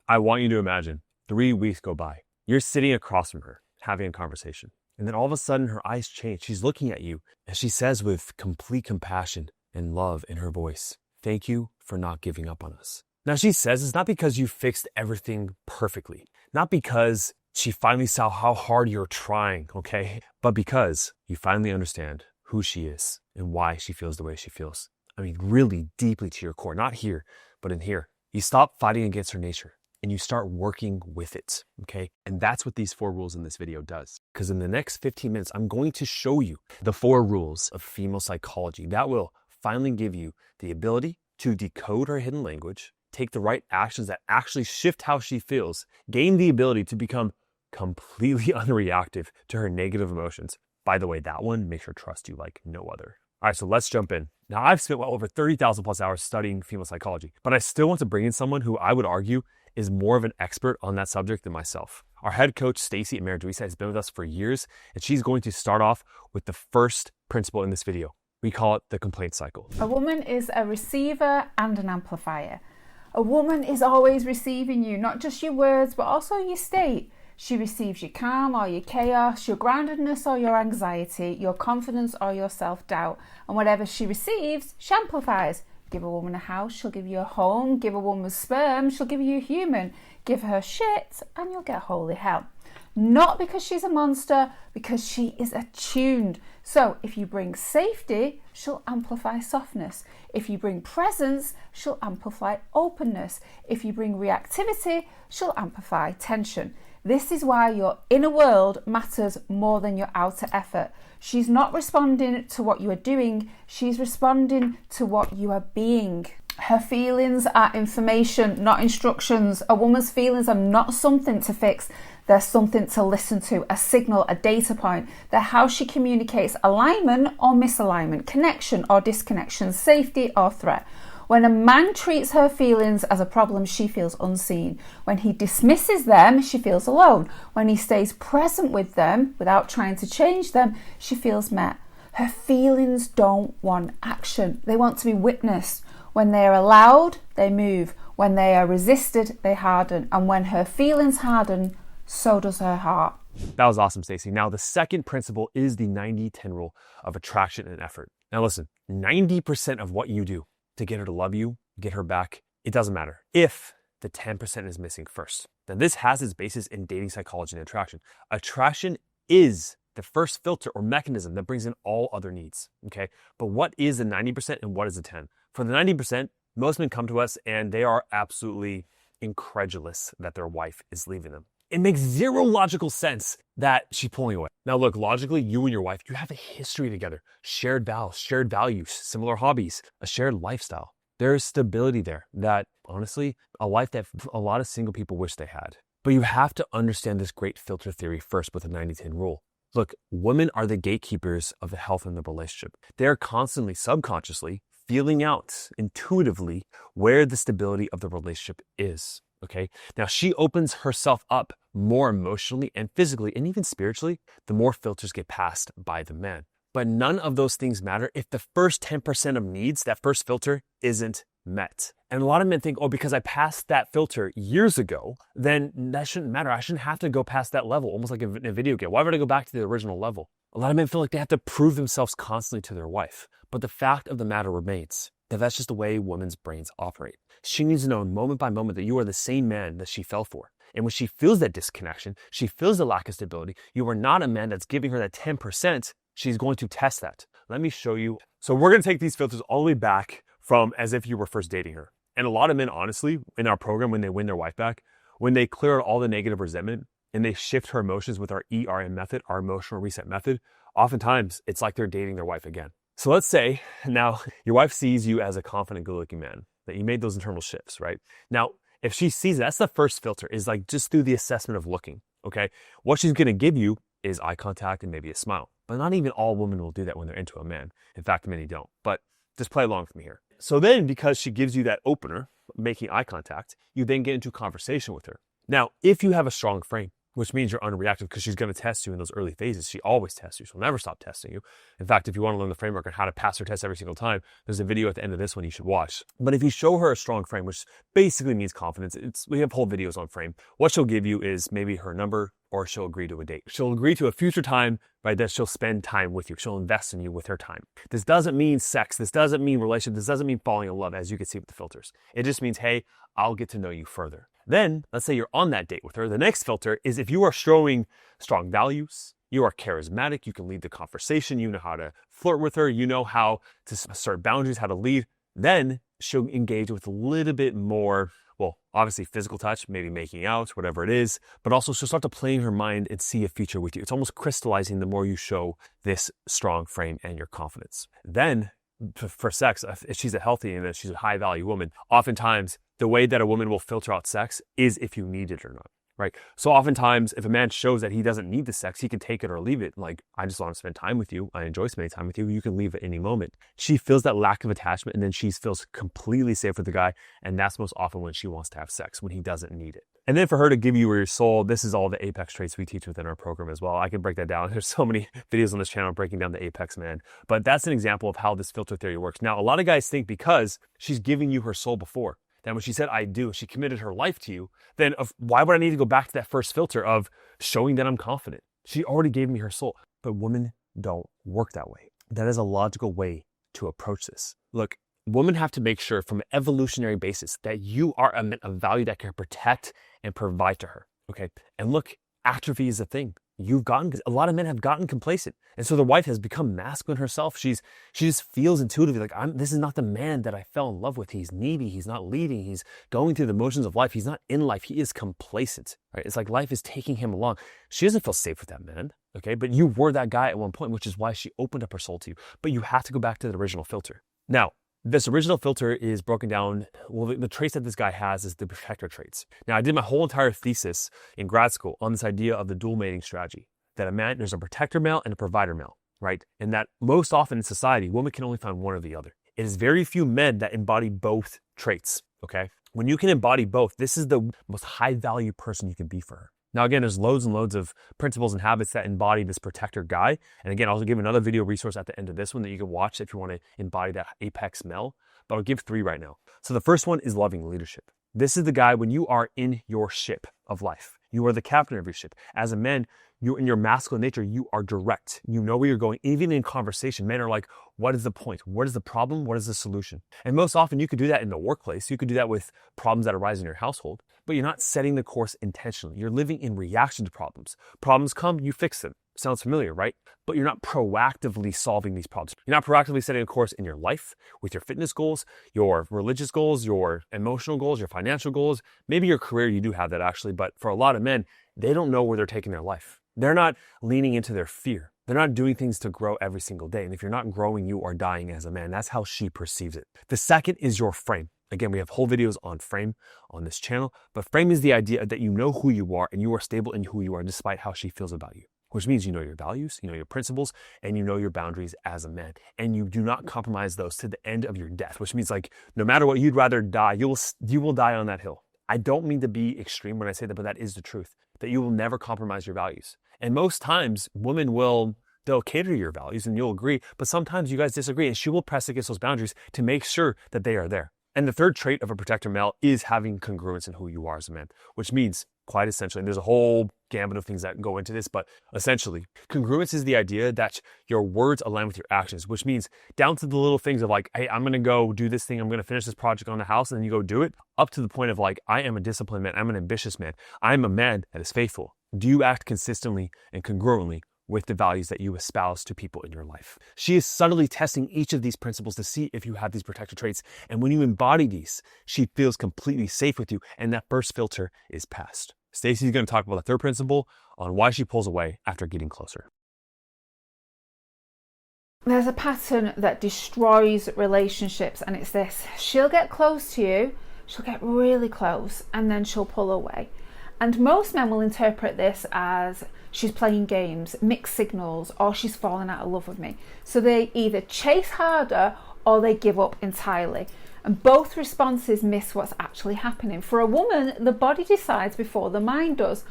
I want you to imagine 3 weeks go by. You're sitting across from her, having a conversation. And then all of a sudden her eyes change. She's looking at you and she says with complete compassion and love in her voice, "Thank you for not giving up on us." Now she says it's not because you fixed everything perfectly, not because she finally saw how hard you're trying, okay? But because you finally understand who she is and why she feels the way she feels. I mean, really deeply to your core, not here, but in here. You stop fighting against her nature and you start working with it, okay? And that's what these 4 rules in this video does. Because in the next 15 minutes, I'm going to show you the 4 rules of female psychology that will finally give you the ability to decode her hidden language, take the right actions that actually shift how she feels, gain the ability to become completely unreactive to her negative emotions. By the way, that one makes her trust you like no other. All right, so let's jump in. Now, I've spent well over 30,000 plus hours studying female psychology, but I still want to bring in someone who I would argue is more of an expert on that subject than myself. Our head coach, Stacey has been with us for years, and she's going to start off with the first principle in this video. We call it the complaint cycle. A woman is a receiver and an amplifier. A woman is always receiving you, not just your words, but also your state. She receives your calm or your chaos, your groundedness or your anxiety, your confidence or your self-doubt. And whatever she receives, she amplifies. Give a woman a house, she'll give you a home. Give a woman sperm, she'll give you a human. Give her shit and you'll get holy hell. Not because she's a monster, because she is attuned. So if you bring safety, she'll amplify softness. If you bring presence, she'll amplify openness. If you bring reactivity, she'll amplify tension. This is why your inner world matters more than your outer effort. She's not responding to what you are doing, she's responding to what you are being. Her feelings are information, not instructions. A woman's feelings are not something to fix. They're something to listen to, a signal, a data point. They're how she communicates alignment or misalignment, connection or disconnection, safety or threat. When a man treats her feelings as a problem, she feels unseen. When he dismisses them, she feels alone. When he stays present with them without trying to change them, she feels met. Her feelings don't want action. They want to be witnessed. When they are allowed, they move. When they are resisted, they harden. And when her feelings harden, so does her heart. That was awesome, Stacey. Now, the second principle is the 90-10 rule of attraction and effort. Now, listen, 90% of what you do to get her to love you, get her back, it doesn't matter if the 10% is missing first. Now, this has its basis in dating psychology and attraction. Attraction is the first filter or mechanism that brings in all other needs, okay? But what is the 90% and what is the 10? For the 90%, most men come to us and they are absolutely incredulous that their wife is leaving them. It makes zero logical sense that she's pulling away. Now look, logically, you and your wife, you have a history together, shared vows, shared values, similar hobbies, a shared lifestyle. There's stability there that, honestly, a life that a lot of single people wish they had. But you have to understand this great filter theory first with the 90-10 rule. Look, women are the gatekeepers of the health in the relationship. They're constantly, subconsciously, feeling out intuitively where the stability of the relationship is. Okay. Now she opens herself up more emotionally and physically and even spiritually, the more filters get passed by the man. But none of those things matter if the first 10% of needs, that first filter, isn't met. And a lot of men think, oh, because I passed that filter years ago, then that shouldn't matter. I shouldn't have to go past that level, almost like in a video game. Why would I go back to the original level? A lot of men feel like they have to prove themselves constantly to their wife. But the fact of the matter remains that that's just the way women's brains operate. She needs to know moment by moment that you are the same man that she fell for. And when she feels that disconnection, she feels the lack of stability, you are not a man that's giving her that 10%, she's going to test that. Let me show you. So we're going to take these filters all the way back from as if you were first dating her. And a lot of men, honestly, in our program, when they win their wife back, when they clear out all the negative resentment and they shift her emotions with our ERM method, our emotional reset method, oftentimes it's like they're dating their wife again. So let's say now your wife sees you as a confident, good-looking man, that you made those internal shifts, right? Now, if she sees that's the first filter, is like just through the assessment of looking, okay? What she's going to give you is eye contact and maybe a smile. But not even all women will do that when they're into a man. In fact, many don't. But just play along with me here. So then, because she gives you that opener, making eye contact, you then get into conversation with her. Now, if you have a strong frame, which means you're unreactive because she's going to test you in those early phases. She always tests you. She'll never stop testing you. In fact, if you want to learn the framework on how to pass her test every single time, there's a video at the end of this one you should watch. But if you show her a strong frame, which basically means confidence, we have whole videos on frame. What she'll give you is maybe her number, or she'll agree to a date. She'll agree to a future time, right, that she'll spend time with you. She'll invest in you with her time. This doesn't mean sex. This doesn't mean relationship. This doesn't mean falling in love, as you can see with the filters. It just means, hey, I'll get to know you further. Then, let's say you're on that date with her. The next filter is if you are showing strong values, you are charismatic, you can lead the conversation, you know how to flirt with her, you know how to assert boundaries, how to lead, then she'll engage with a little bit more, well, obviously physical touch, maybe making out, whatever it is, but also she'll start to play in her mind and see a future with you. It's almost crystallizing the more you show this strong frame and your confidence. Then, for sex, if she's a healthy and she's a high value woman, oftentimes the way that a woman will filter out sex is if you need it or not, right? So oftentimes if a man shows that he doesn't need the sex, he can take it or leave it. Like, I just want to spend time with you. I enjoy spending time with you. You can leave at any moment. She feels that lack of attachment, and then she feels completely safe with the guy. And that's most often when she wants to have sex, when he doesn't need it. And then for her to give you your soul, this is all the apex traits we teach within our program as well. I can break that down. There's so many videos on this channel breaking down the apex man. But that's an example of how this filter theory works. Now, a lot of guys think because she's giving you her soul before, then when she said, I do, she committed her life to you, then why would I need to go back to that first filter of showing that I'm confident? She already gave me her soul. But women don't work that way. That is a logical way to approach this. Look, women have to make sure from an evolutionary basis that you are a man of value that can protect and provide to her, okay? And look, atrophy is a thing. A lot of men have gotten complacent. And so the wife has become masculine herself. She just feels intuitively like, this is not the man that I fell in love with. He's needy. He's not leading. He's going through the motions of life. He's not in life. He is complacent, right? It's like life is taking him along. She doesn't feel safe with that man, okay? But you were that guy at one point, which is why she opened up her soul to you. But you have to go back to the original filter. Now, this original filter is broken down. Well, the traits that this guy has is the protector traits. Now, I did my whole entire thesis in grad school on this idea of the dual mating strategy, that there's a protector male and a provider male, right? And that most often in society, women can only find one or the other. It is very few men that embody both traits, okay? When you can embody both, this is the most high value person you can be for her. Now, again, there's loads and loads of principles and habits that embody this protector guy. And again, I'll give another video resource at the end of this one that you can watch if you want to embody that apex male. But I'll give 3 right now. So the first one is loving leadership. This is the guy when you are in your ship of life. You are the captain of your ship. As a man, in your masculine nature, you are direct. You know where you're going. Even in conversation, men are like, what is the point? What is the problem? What is the solution? And most often you could do that in the workplace. You could do that with problems that arise in your household, but you're not setting the course intentionally. You're living in reaction to problems. Problems come, you fix them. Sounds familiar, right? But you're not proactively solving these problems. You're not proactively setting a course in your life with your fitness goals, your religious goals, your emotional goals, your financial goals. Maybe your career, you do have that actually, but for a lot of men, they don't know where they're taking their life. They're not leaning into their fear. They're not doing things to grow every single day. And if you're not growing, you are dying as a man. That's how she perceives it. The second is your frame. Again, we have whole videos on frame on this channel, but frame is the idea that you know who you are and you are stable in who you are despite how she feels about you, which means you know your values, you know your principles, and you know your boundaries as a man. And you do not compromise those to the end of your death, which means like no matter what, you'd rather die, you will die on that hill. I don't mean to be extreme when I say that, but that is the truth, that you will never compromise your values. And most times women they'll cater to your values and you'll agree, but sometimes you guys disagree and she will press against those boundaries to make sure that they are there. And the third trait of a protector male is having congruence in who you are as a man, which means quite essentially, and there's a whole gambit of things that go into this, but essentially congruence is the idea that your words align with your actions, which means down to the little things of like, hey, I'm going to go do this thing. I'm going to finish this project on the house. And then you go do it up to the point of like, I am a disciplined man. I'm an ambitious man. I'm a man that is faithful. Do you act consistently and congruently with the values that you espouse to people in your life? She is subtly testing each of these principles to see if you have these protector traits. And when you embody these, she feels completely safe with you. And that first filter is passed. Stacey's going to talk about the third principle on why she pulls away after getting closer. There's a pattern that destroys relationships, and it's this. She'll get close to you, she'll get really close, and then she'll pull away. And most men will interpret this as she's playing games, mixed signals, or she's fallen out of love with me. So they either chase harder or they give up entirely. And both responses miss what's actually happening. For a woman, the body decides before the mind does.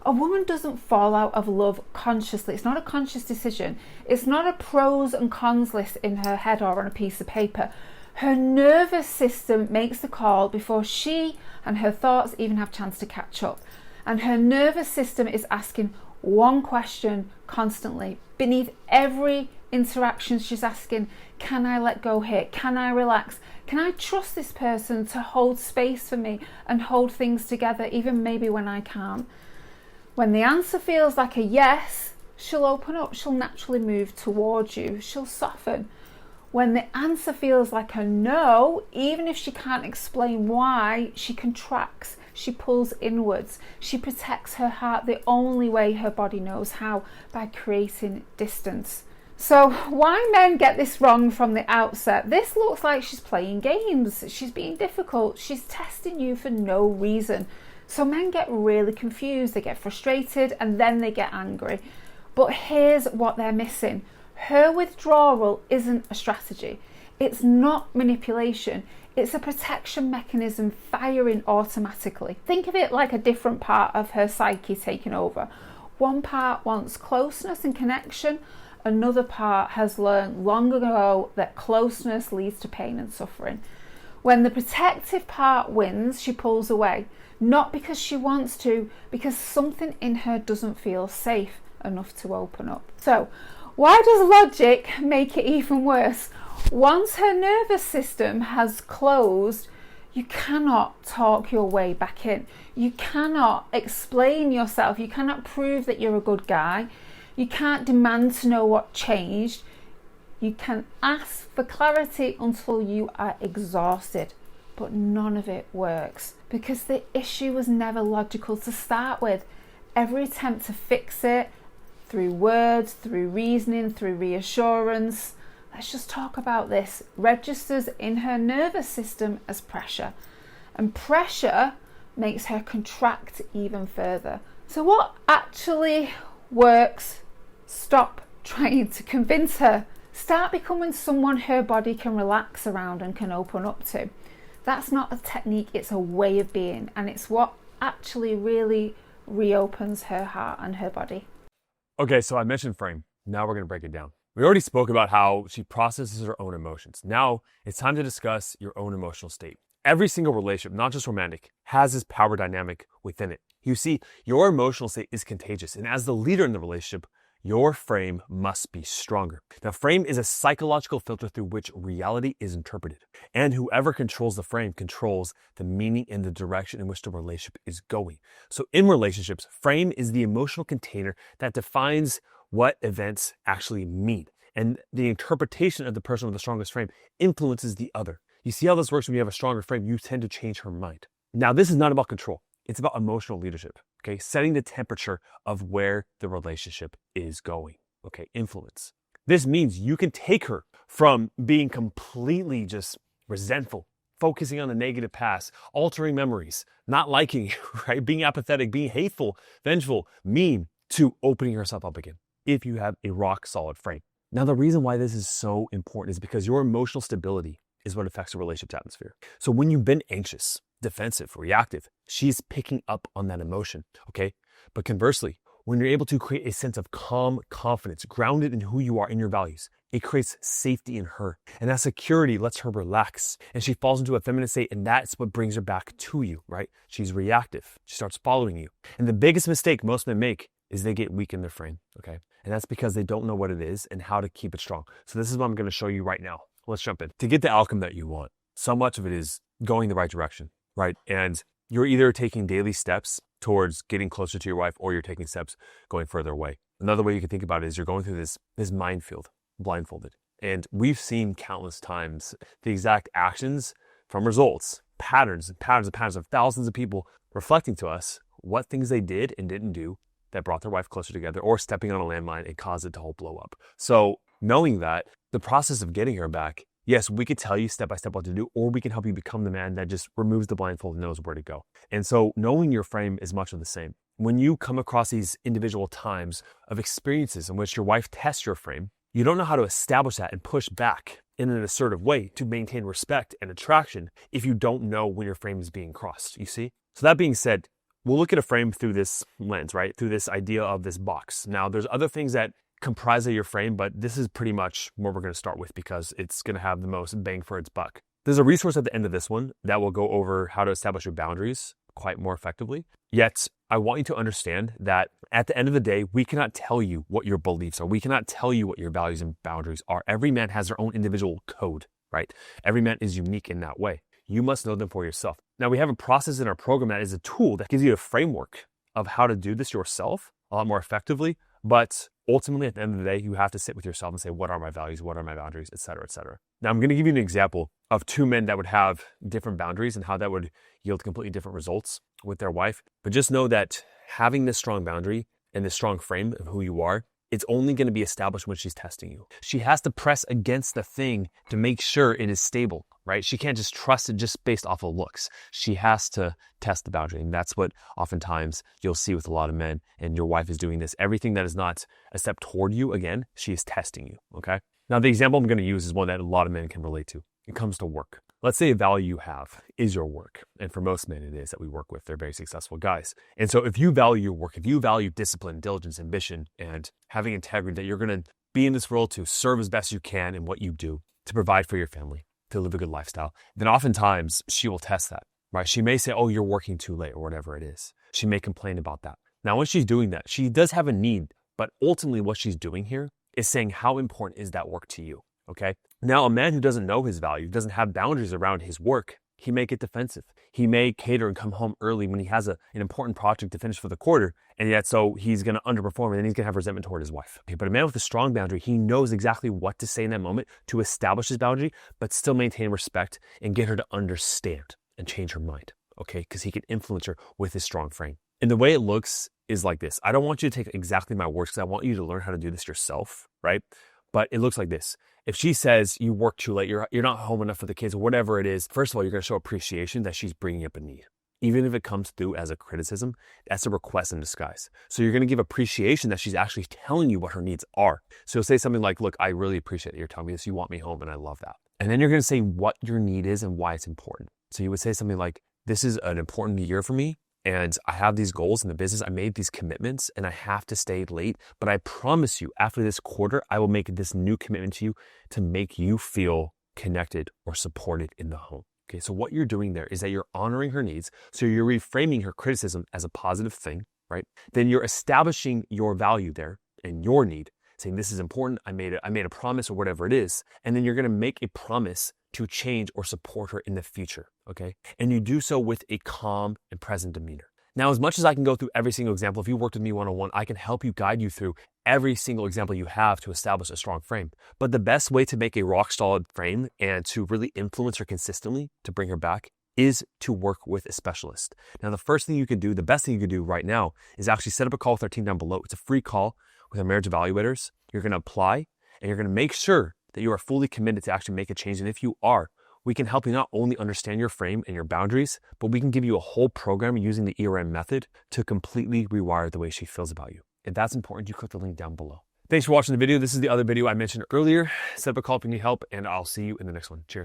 A woman doesn't fall out of love consciously. It's not a conscious decision. It's not a pros and cons list in her head or on a piece of paper. Her nervous system makes the call before she and her thoughts even have a chance to catch up. And her nervous system is asking one question constantly. Beneath every interaction, she's asking, can I let go here? Can I relax? Can I trust this person to hold space for me and hold things together, even maybe when I can't? When the answer feels like a yes, she'll open up. She'll naturally move towards you. She'll soften. When the answer feels like a no, even if she can't explain why, she contracts. She pulls inwards. She protects her heart the only way her body knows how, by creating distance. So why men get this wrong from the outset? This looks like she's playing games. She's being difficult. She's testing you for no reason. So men get really confused. They get frustrated and then they get angry. But here's what they're missing. Her withdrawal isn't a strategy. It's not manipulation. It's a protection mechanism firing automatically. Think of it like a different part of her psyche taking over. One part wants closeness and connection. Another part has learned long ago that closeness leads to pain and suffering. When the protective part wins, she pulls away. Not because she wants to, because something in her doesn't feel safe enough to open up. So, why does logic make it even worse? Once her nervous system has closed, you cannot talk your way back in. You cannot explain yourself. You cannot prove that you're a good guy. You can't demand to know what changed. You can ask for clarity until you are exhausted, but none of it works because the issue was never logical to start with. Every attempt to fix it through words, through reasoning, through reassurance, let's just talk about this, registers in her nervous system as pressure. And pressure makes her contract even further. So what actually works? Stop trying to convince her. Start becoming someone her body can relax around and can open up to. That's not a technique, it's a way of being. And it's what actually really reopens her heart and her body. Okay, so I mentioned frame. Now we're going to break it down. We already spoke about how she processes her own emotions. Now it's time to discuss your own emotional state. Every single relationship, not just romantic, has this power dynamic within it. You see, your emotional state is contagious. And as the leader in the relationship, your frame must be stronger. Now, frame is a psychological filter through which reality is interpreted. And whoever controls the frame controls the meaning and the direction in which the relationship is going. So in relationships, frame is the emotional container that defines what events actually mean. And the interpretation of the person with the strongest frame influences the other. You see how this works when you have a stronger frame? You tend to change her mind. Now, this is not about control. It's about emotional leadership, okay? Setting the temperature of where the relationship is going, okay? Influence. This means you can take her from being completely just resentful, focusing on the negative past, altering memories, not liking you, right? Being apathetic, being hateful, vengeful, mean, to opening herself up again if you have a rock solid frame. Now, the reason why this is so important is because your emotional stability is what affects the relationship atmosphere. So when you've been anxious, defensive, reactive, she's picking up on that emotion, okay? But conversely, when you're able to create a sense of calm confidence, grounded in who you are and your values, it creates safety in her. And that security lets her relax. And she falls into a feminine state, and that's what brings her back to you, right? She's reactive. She starts following you. And the biggest mistake most men make is they get weak in their frame, okay? And that's because they don't know what it is and how to keep it strong. So this is what I'm going to show you right now. Let's jump in. To get the outcome that you want, so much of it is going the right direction, right? And you're either taking daily steps towards getting closer to your wife, or you're taking steps going further away. Another way you can think about it is you're going through this minefield, blindfolded. And we've seen countless times the exact actions from results, patterns of thousands of people reflecting to us what things they did and didn't do that brought their wife closer together, or stepping on a landmine and caused it to whole blow up. So knowing that, the process of getting her back, yes, we could tell you step by step what to do, or we can help you become the man that just removes the blindfold and knows where to go. And so knowing your frame is much of the same. When you come across these individual times of experiences in which your wife tests your frame, you don't know how to establish that and push back in an assertive way to maintain respect and attraction if you don't know when your frame is being crossed, you see? So that being said, we'll look at a frame through this lens, right? Through this idea of this box. Now, there's other things that comprise of your frame, but this is pretty much what we're going to start with because it's going to have the most bang for its buck. There's a resource at the end of this one that will go over how to establish your boundaries quite more effectively. Yet, I want you to understand that at the end of the day, we cannot tell you what your beliefs are. We cannot tell you what your values and boundaries are. Every man has their own individual code, right? Every man is unique in that way. You must know them for yourself. Now, we have a process in our program that is a tool that gives you a framework of how to do this yourself a lot more effectively. But ultimately, at the end of the day, you have to sit with yourself and say, what are my values? What are my boundaries? Et cetera, et cetera. Now, I'm going to give you an example of two men that would have different boundaries and how that would yield completely different results with their wife. But just know that having this strong boundary and this strong frame of who you are, it's only going to be established when she's testing you. She has to press against the thing to make sure it is stable, right? She can't just trust it just based off of looks. She has to test the boundary. And that's what oftentimes you'll see with a lot of men. And your wife is doing this. Everything that is not a step toward you, again, she is testing you, okay? Now, the example I'm going to use is one that a lot of men can relate to. It comes to work. Let's say a value you have is your work. And for most men, it is that we work with. They're very successful guys. And so if you value your work, if you value discipline, diligence, ambition, and having integrity, that you're going to be in this world to serve as best you can in what you do, to provide for your family, to live a good lifestyle, then oftentimes she will test that, right? She may say, oh, you're working too late or whatever it is. She may complain about that. Now, when she's doing that, she does have a need, but ultimately what she's doing here is saying, how important is that work to you? Okay. Now, a man who doesn't know his value, doesn't have boundaries around his work, he may get defensive. He may cater and come home early when he has an important project to finish for the quarter. And yet, so he's going to underperform and then he's going to have resentment toward his wife. Okay, but a man with a strong boundary, he knows exactly what to say in that moment to establish his boundary, but still maintain respect and get her to understand and change her mind. Okay. Because he can influence her with his strong frame. And the way it looks is like this. I don't want you to take exactly my words because I want you to learn how to do this yourself, right? But it looks like this. If she says you work too late, you're not home enough for the kids, or whatever it is, first of all, you're going to show appreciation that she's bringing up a need. Even if it comes through as a criticism, that's a request in disguise. So you're going to give appreciation that she's actually telling you what her needs are. So you'll say something like, look, I really appreciate that you're telling me this. You want me home and I love that. And then you're going to say what your need is and why it's important. So you would say something like, this is an important year for me. And I have these goals in the business. I made these commitments and I have to stay late. But I promise you, after this quarter, I will make this new commitment to you to make you feel connected or supported in the home. Okay, so what you're doing there is that you're honoring her needs. So you're reframing her criticism as a positive thing, right? Then you're establishing your value there and your need, saying this is important. I made a promise or whatever it is. And then you're going to make a promise to change or support her in the future, okay? And you do so with a calm and present demeanor. Now, as much as I can go through every single example, if you worked with me one-on-one, I can help you guide you through every single example you have to establish a strong frame. But the best way to make a rock-solid frame and to really influence her consistently, to bring her back, is to work with a specialist. Now, the first thing you can do, the best thing you can do right now is actually set up a call with our team down below. It's a free call with our marriage evaluators. You're going to apply and you're going to make sure that you are fully committed to actually make a change. And if you are, we can help you not only understand your frame and your boundaries, but we can give you a whole program using the ERM method to completely rewire the way she feels about you. If that's important, you click the link down below. Thanks for watching the video. This is the other video I mentioned earlier. Set up a call if you need help, and I'll see you in the next one. Cheers.